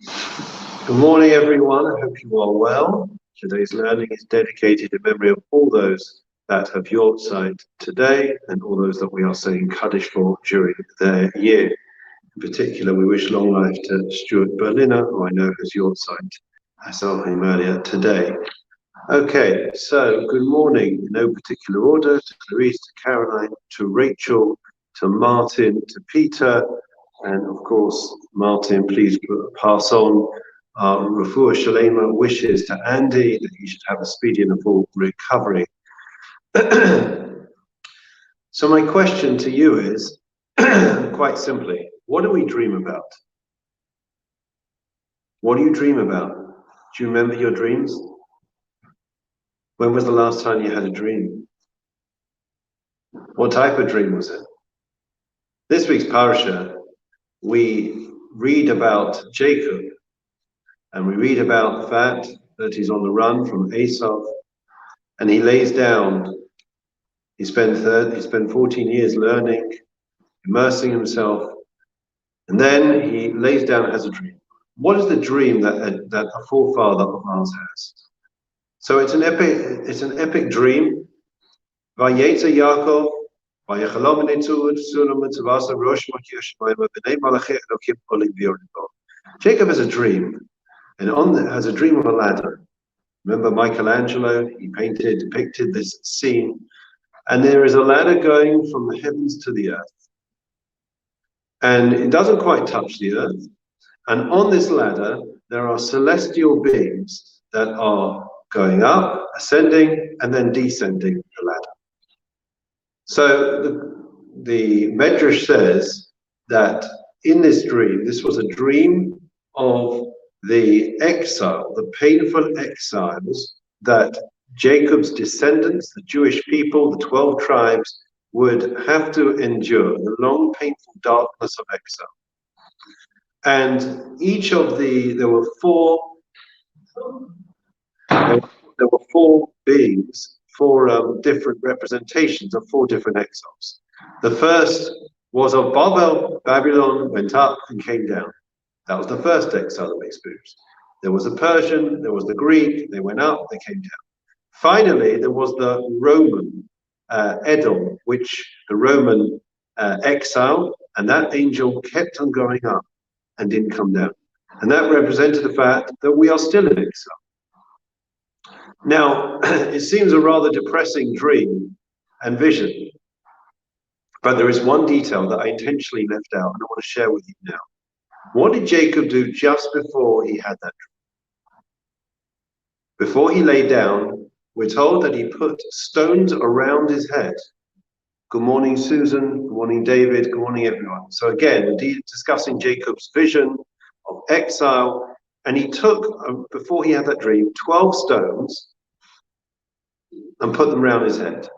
Good morning, everyone. I hope you are well. Today's learning is dedicated in memory of all those that have Yortzeit today and all those that we are saying Kaddish for during their year. In particular, we wish long life to Stuart Berliner, who I know has Yortzeit, I saw him earlier today. Okay, so good morning, in no particular order, to Clarice, to Caroline, to Rachel, to Martin, to Peter, and of course, Martin, please pass on Refuah Shalema wishes to Andy that he should have a speedy and a full recovery. So my question to you is, quite simply, what do we dream about? What do you dream about? Do you remember your dreams? When was the last time you had a dream? What type of dream was it? This week's parasha, we read about Jacob, and we read about the fact that he's on the run from Esau, and he lays down. He spent 14 years learning, immersing himself, and then he lays down as a dream. What is the dream that a forefather of ours has? So it's an epic dream. Vayetze Yaakov, vayechalom netzud, sulam mitzvasa, rosh makiyah shemaim, v'nei malachei elokim olim v'yordim. Jacob has a dream, and has a dream of a ladder. Remember Michelangelo? He depicted this scene, and there is a ladder going from the heavens to the earth, and it doesn't quite touch the earth. And on this ladder, there are celestial beings that are going up, ascending, and then descending the ladder. So the Medrash says that in this dream, this was a dream of the exile, the painful exiles that Jacob's descendants, the Jewish people, the 12 tribes, would have to endure, the long, painful darkness of exile. And each of there were four beings, four different representations of four different exiles. The first was of Babel. Babylon went up and came down. That was the first exile that we experienced. There was the Persian, there was the Greek, they went up, they came down. Finally, there was the Roman Edom, the Roman exile, and that angel kept on going up and didn't come down. And that represented the fact that we are still in exile. Now, it seems a rather depressing dream and vision, but there is one detail that I intentionally left out and I want to share with you now. What did Jacob do just before he had that dream? Before he lay down, we're told that he put stones around his head. Good morning, Susan. Good morning, David. Good morning, everyone. So again, discussing Jacob's vision of exile, and he took, before he had that dream, 12 stones and put them around his head,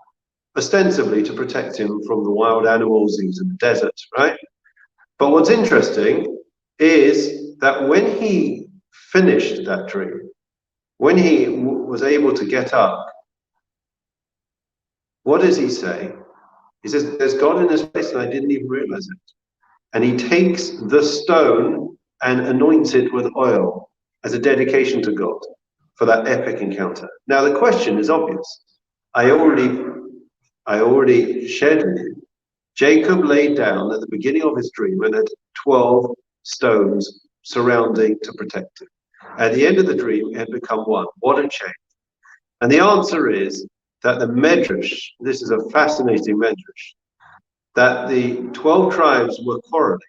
ostensibly to protect him from the wild animals. He was in the desert, right? But what's interesting is that when he finished that dream, when he was able to get up, what does he say? He says, there's God in this place and I didn't even realize it. And he takes the stone and anoints it with oil as a dedication to God for that epic encounter. Now the question is obvious. I already shared with you. Jacob laid down at the beginning of his dream and had 12 stones surrounding to protect him. At the end of the dream, it had become one. What a change. And the answer is that the Medrash, this is a fascinating Medrash, that the 12 tribes were quarreling.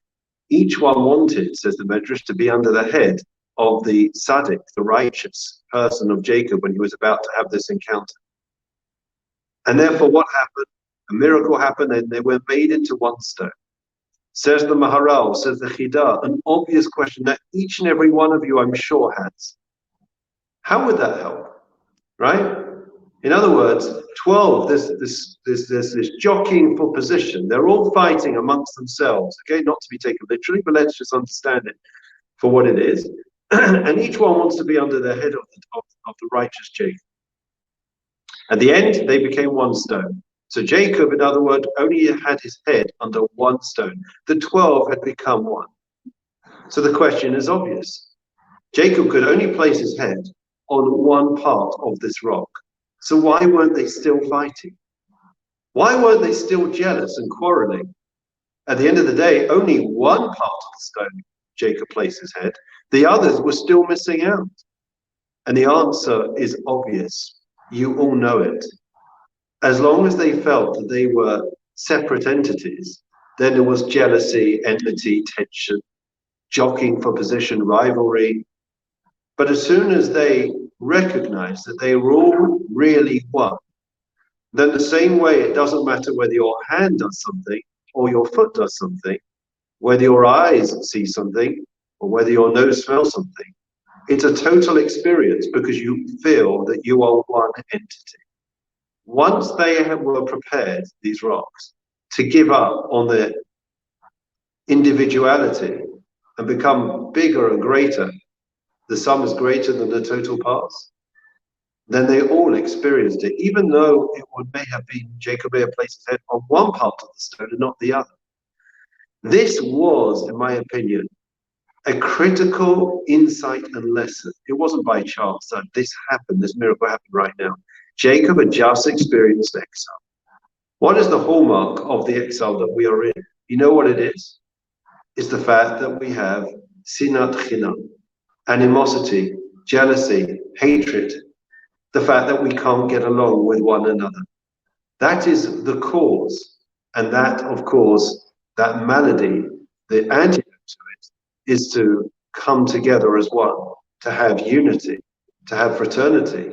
Each one wanted, says the Medrash, to be under the head of the Tzaddik, the righteous person of Jacob when he was about to have this encounter. And therefore what happened? A miracle happened and they were made into one stone. Says the Maharal, says the Chidah, an obvious question that each and every one of you, I'm sure, has. How would that help? Right? In other words, 12, there's this jockeying for position. They're all fighting amongst themselves. Okay, not to be taken literally, but let's just understand it for what it is. And each one wants to be under the head of the righteous Jacob. At the end, they became one stone. So Jacob, in other words, only had his head under one stone. The 12 had become one. So the question is obvious. Jacob could only place his head on one part of this rock. So why weren't they still fighting? Why weren't they still jealous and quarreling? At the end of the day, only one part of the stone Jacob placed his head. The others were still missing out. And the answer is obvious. You all know it. As long as they felt that they were separate entities, then there was jealousy, enmity, tension, jockeying for position, rivalry. But as soon as they recognized that they were all really one, then the same way it doesn't matter whether your hand does something or your foot does something, whether your eyes see something or whether your nose smells something. It's a total experience because you feel that you are one entity. Once they were prepared, these rocks, to give up on their individuality and become bigger and greater, the sum is greater than the total parts, then they all experienced it, even though it may have been Jacob may have placed his head on one part of the stone and not the other. This was, in my opinion, a critical insight and lesson. It wasn't by chance that this happened, this miracle happened right now. Jacob had just experienced exile. What is the hallmark of the exile that we are in? You know what it is? It's the fact that we have sinat chinam, animosity, jealousy, hatred, the fact that we can't get along with one another. That is the cause. And that, of course, that malady, the antidote to it, is to come together as one, to have unity, to have fraternity.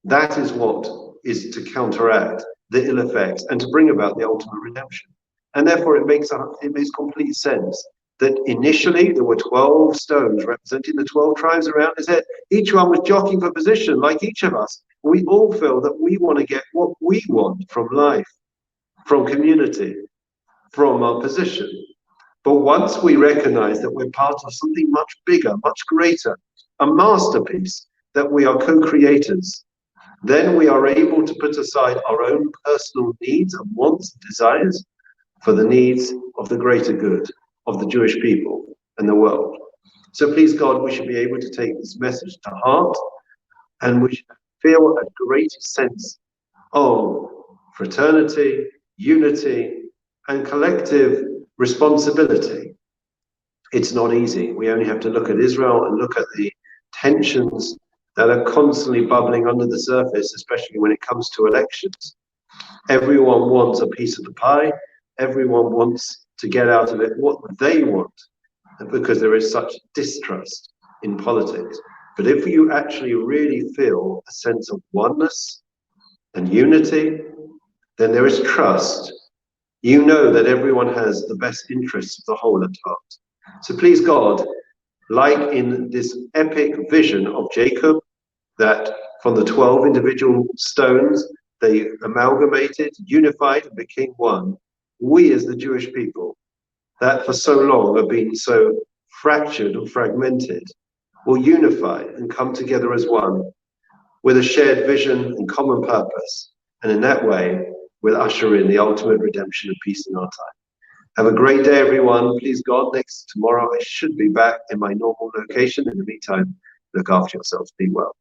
That is what is to counteract the ill effects and to bring about the ultimate redemption. And therefore it makes complete sense that initially there were 12 stones representing the 12 tribes around his head. Each one was jockeying for position, like each of us. We all feel that we want to get what we want from life, from community, from our position. But once we recognize that we're part of something much bigger, much greater, a masterpiece, that we are co-creators, then we are able to put aside our own personal needs and wants and desires for the needs of the greater good of the Jewish people and the world. So please God, we should be able to take this message to heart, and we should feel a greater sense of fraternity, unity, and collective responsibility. It's not easy. We only have to look at Israel and look at the tensions that are constantly bubbling under the surface, especially when it comes to elections. Everyone wants a piece of the pie. Everyone wants to get out of it what they want, because there is such distrust in politics. But if you actually really feel a sense of oneness and unity, then there is trust. You know that everyone has the best interests of the whole at heart. So please God, like in this epic vision of Jacob, that from the 12 individual stones, they amalgamated, unified, and became one. We as the Jewish people, that for so long have been so fractured and fragmented, will unify and come together as one, with a shared vision and common purpose. And in that way, we'll usher in the ultimate redemption and peace in our time. Have a great day, everyone. Please God, tomorrow I should be back in my normal location. In the meantime, look after yourselves. Be well.